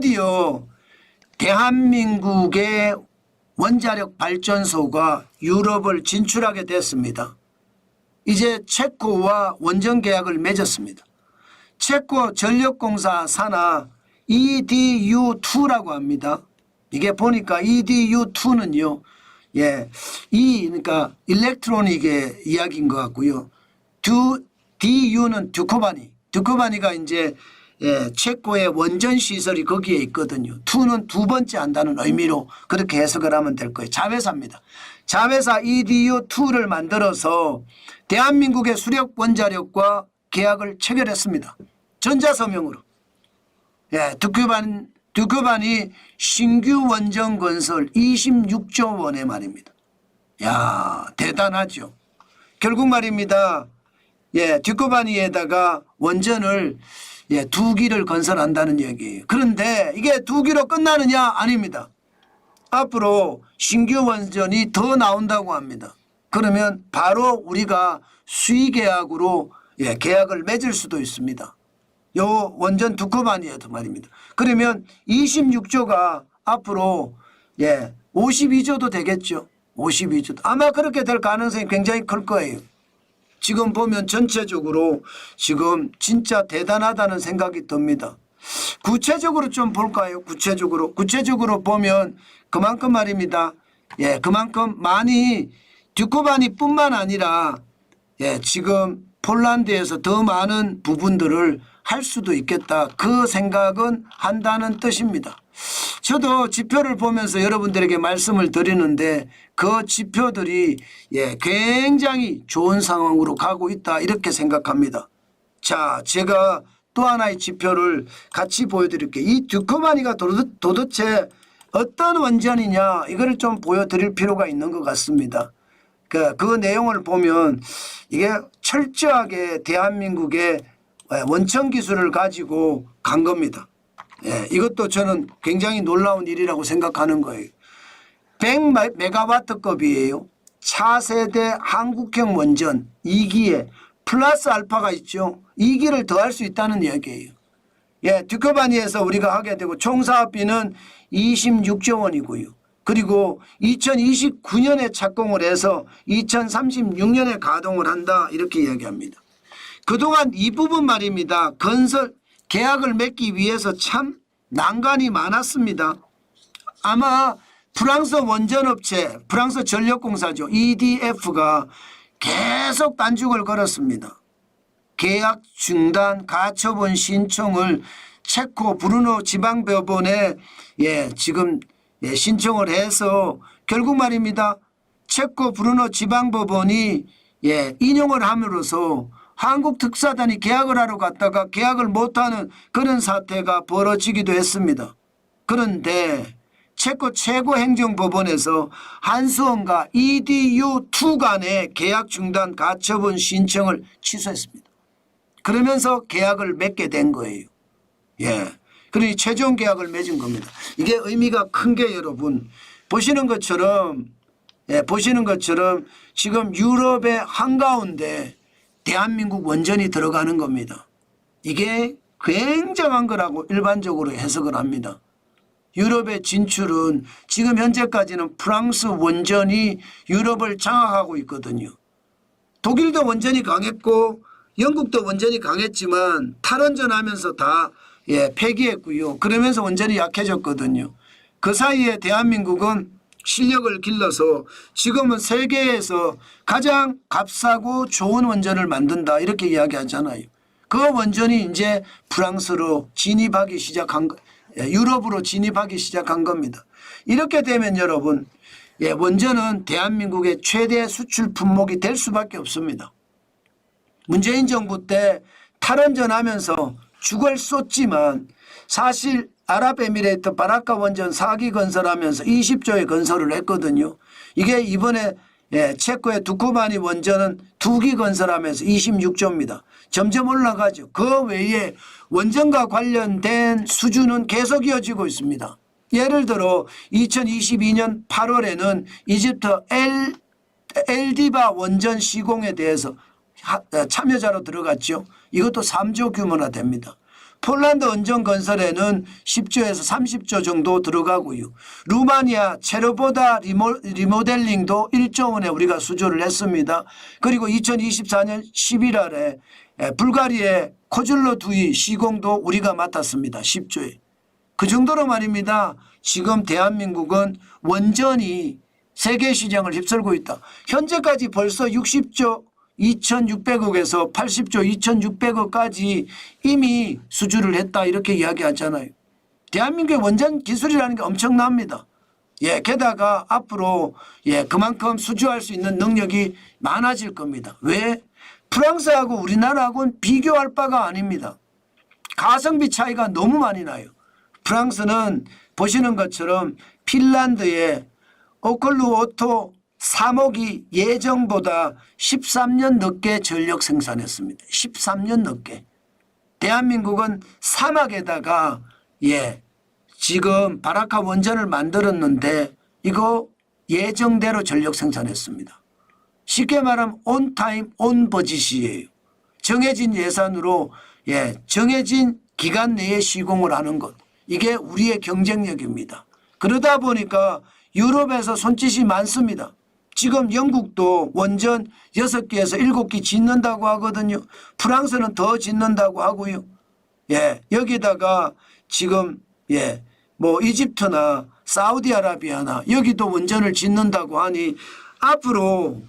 드디어 대한민국의 원자력 발전소가 유럽을 진출하게 됐습니다. 이제 체코와 원전 계약을 맺었습니다. 체코 전력공사 산하 EDU2라고 합니다. 이게 보니까 EDU2는요, 그러니까 일렉트로닉의 이야기인 것 같고요. DU는 듀코바니가 이제 체코의 원전 시설이 거기에 있거든요. 2는 두 번째 한다는 의미로 그렇게 해석을 하면 될 거예요. 자회사입니다. 자회사 EDU2를 만들어서 대한민국의 수력 원자력과 계약을 체결했습니다. 전자서명으로. 듀코반이 신규 원전 건설 26조 원의 말입니다. 야, 대단하죠. 결국 말입니다. 듀코바니에다가 원전을 2기를 건설한다는 얘기예요. 그런데 이게 2기로 끝나느냐? 아닙니다. 앞으로 신규 원전이 더 나온다고 합니다. 그러면 바로 우리가 수의계약으로 계약을 맺을 수도 있습니다. 요 원전 듀코바니에도 말입니다. 그러면 26조가 앞으로 52조도 되겠죠. 52조도. 아마 그렇게 될 가능성이 굉장히 클 거예요. 지금 보면 전체적으로 지금 진짜 대단하다는 생각이 듭니다. 구체적으로 좀 볼까요? 구체적으로 보면 그만큼 말입니다. 그만큼 많이 듀코바니뿐만 아니라 지금 폴란드에서 더 많은 부분들을 할 수도 있겠다. 그 생각은 한다는 뜻입니다. 저도 지표를 보면서 여러분들에게 말씀을 드리는데 그 지표들이 굉장히 좋은 상황으로 가고 있다 이렇게 생각합니다. 자, 제가 또 하나의 지표를 같이 보여드릴게요. 이 듀코바니가 도대체 어떤 원전이냐 이거를 좀 보여드릴 필요가 있는 것 같습니다. 그 내용을 보면 이게 철저하게 대한민국의 원천 기술을 가지고 간 겁니다. 이것도 저는 굉장히 놀라운 일이라고 생각하는 거예요. 100메가와트급이에요. 차세대 한국형 원전 2기에 플러스 알파가 있죠. 2기를 더 할 수 있다는 이야기예요. 듀코바니에서 우리가 하게 되고 총 사업비는 26조 원이고요. 그리고 2029년에 착공을 해서 2036년에 가동을 한다 이렇게 이야기합니다. 그동안 이 부분 말입니다. 건설 계약을 맺기 위해서 참 난관이 많았습니다. 아마 프랑스 원전업체, 프랑스 전력공사죠. EDF가 계속 단축을 걸었습니다. 계약 중단 가처분 신청을 체코 브루노 지방법원에 지금 신청을 해서 결국 말입니다. 체코 브루노 지방법원이 인용을 함으로써 한국 특사단이 계약을 하러 갔다가 계약을 못하는 그런 사태가 벌어지기도 했습니다. 그런데 체코 최고행정법원에서 한수원과 EDU2 간의 계약 중단 가처분 신청을 취소했습니다. 그러면서 계약을 맺게 된 거예요. 그러니 최종 계약을 맺은 겁니다. 이게 의미가 큰 게 여러분 보시는 것처럼 지금 유럽의 한가운데 대한민국 원전이 들어가는 겁니다. 이게 굉장한 거라고 일반적으로 해석을 합니다. 유럽의 진출은 지금 현재까지는 프랑스 원전이 유럽을 장악하고 있거든요. 독일도 원전이 강했고 영국도 원전이 강했지만 탈원전 하면서 다 폐기했고요. 그러면서 원전이 약해졌거든요. 그 사이에 대한민국은 실력을 길러서 지금은 세계에서 가장 값싸고 좋은 원전을 만든다 이렇게 이야기하잖아요. 그 원전이 이제 프랑스로 진입하기 시작한 유럽으로 진입하기 시작한 겁니다. 이렇게 되면 여러분 원전은 대한민국의 최대 수출 품목이 될 수밖에 없습니다. 문재인 정부 때 탈원전 하면서 죽을 쏟지만 사실 아랍에미레이트 바라카 원전 4기 건설하면서 20조의 건설을 했거든요. 이게 이번에 체코의 듀코바니 원전은 2기 건설하면서 26조입니다. 점점 올라가죠. 그 외에 원전과 관련된 수주는 계속 이어지고 있습니다. 예를 들어 2022년 8월에는 이집트 엘디바 원전 시공에 대해서 참여자로 들어갔죠. 이것도 3조 규모나 됩니다. 폴란드 원전 건설에는 10조에서 30조 정도 들어가고요. 루마니아 체르보다 리모델링도 1조 원에 우리가 수주를 했습니다. 그리고 2024년 11월에 불가리아의 코줄로2이 시공도 우리가 맡았습니다. 10조에. 그 정도로 말입니다. 지금 대한민국은 원전이 세계 시장을 휩쓸고 있다. 현재까지 벌써 60조 2600억에서 80조 2600억까지 이미 수주를 했다 이렇게 이야기하잖아요. 대한민국의 원전 기술이라는 게 엄청납니다. 예, 게다가 앞으로 그만큼 수주할 수 있는 능력이 많아질 겁니다. 왜? 프랑스하고 우리나라하고는 비교할 바가 아닙니다. 가성비 차이가 너무 많이 나요. 프랑스는 보시는 것처럼 핀란드의 오컬루오토 3호기 예정보다 13년 늦게 전력 생산했습니다. 13년 늦게. 대한민국은 사막에다가 지금 바라카 원전을 만들었는데 이거 예정대로 전력 생산했습니다. 쉽게 말하면 온 타임 온 버짓이에요. 정해진 예산으로 정해진 기간 내에 시공을 하는 것. 이게 우리의 경쟁력입니다. 그러다 보니까 유럽에서 손짓이 많습니다. 지금 영국도 원전 6기에서 7기 짓는다고 하거든요. 프랑스는 더 짓는다고 하고요. 여기다가 지금 뭐 이집트나 사우디아라비아나 여기도 원전을 짓는다고 하니 앞으로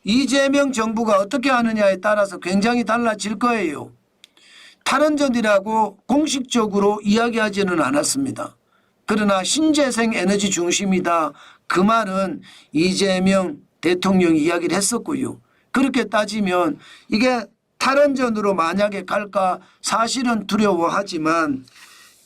이재명 정부가 어떻게 하느냐에 따라서 굉장히 달라질 거예요. 탈원전이라고 공식적으로 이야기하지는 않았습니다. 그러나 신재생 에너지 중심이다. 그 말은 이재명 대통령이 이야기를 했었고요. 그렇게 따지면 이게 탈원전으로 만약에 갈까 사실은 두려워하지만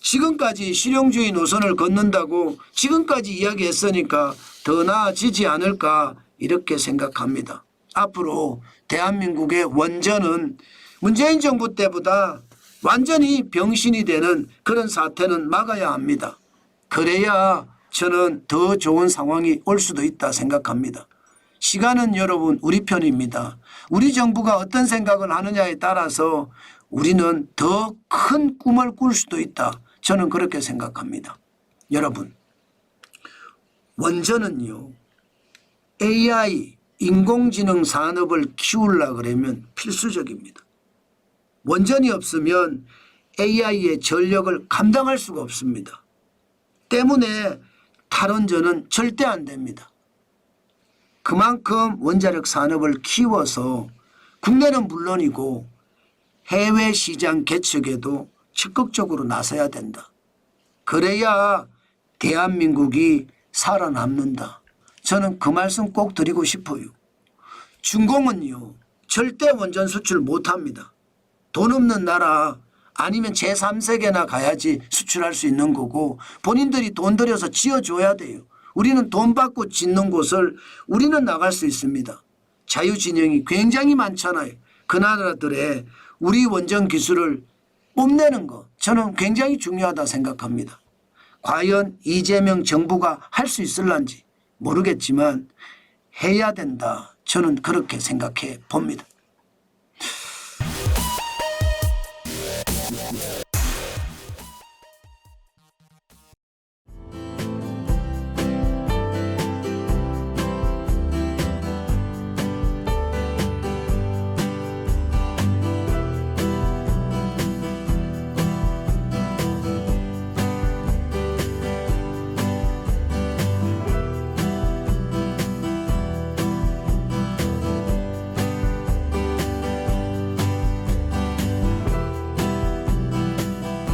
지금까지 실용주의 노선을 걷는다고 지금까지 이야기했으니까 더 나아지지 않을까 이렇게 생각합니다. 앞으로 대한민국의 원전은 문재인 정부 때보다 완전히 병신이 되는 그런 사태는 막아야 합니다. 그래야 저는 더 좋은 상황이 올 수도 있다 생각합니다. 시간은 여러분 우리 편입니다. 우리 정부가 어떤 생각을 하느냐에 따라서 우리는 더 큰 꿈을 꿀 수도 있다. 저는 그렇게 생각합니다. 여러분, 원전은요, AI, 인공지능 산업을 키우려고 그러면 필수적입니다. 원전이 없으면 AI의 전력을 감당할 수가 없습니다. 때문에 탈원전은 절대 안 됩니다. 그만큼 원자력 산업을 키워서 국내는 물론이고 해외 시장 개척에도 적극적으로 나서야 된다. 그래야 대한민국이 살아남는다. 저는 그 말씀 꼭 드리고 싶어요. 중공은요, 절대 원전 수출 못합니다. 돈 없는 나라 아니면 제3세계나 가야지 수출할 수 있는 거고 본인들이 돈 들여서 지어줘야 돼요. 우리는 돈 받고 짓는 곳을 우리는 나갈 수 있습니다. 자유진영이 굉장히 많잖아요. 그 나라들의 우리 원전 기술을 뽐내는 것 저는 굉장히 중요하다 생각합니다. 과연 이재명 정부가 할 수 있을런지 모르겠지만 해야 된다. 저는 그렇게 생각해 봅니다.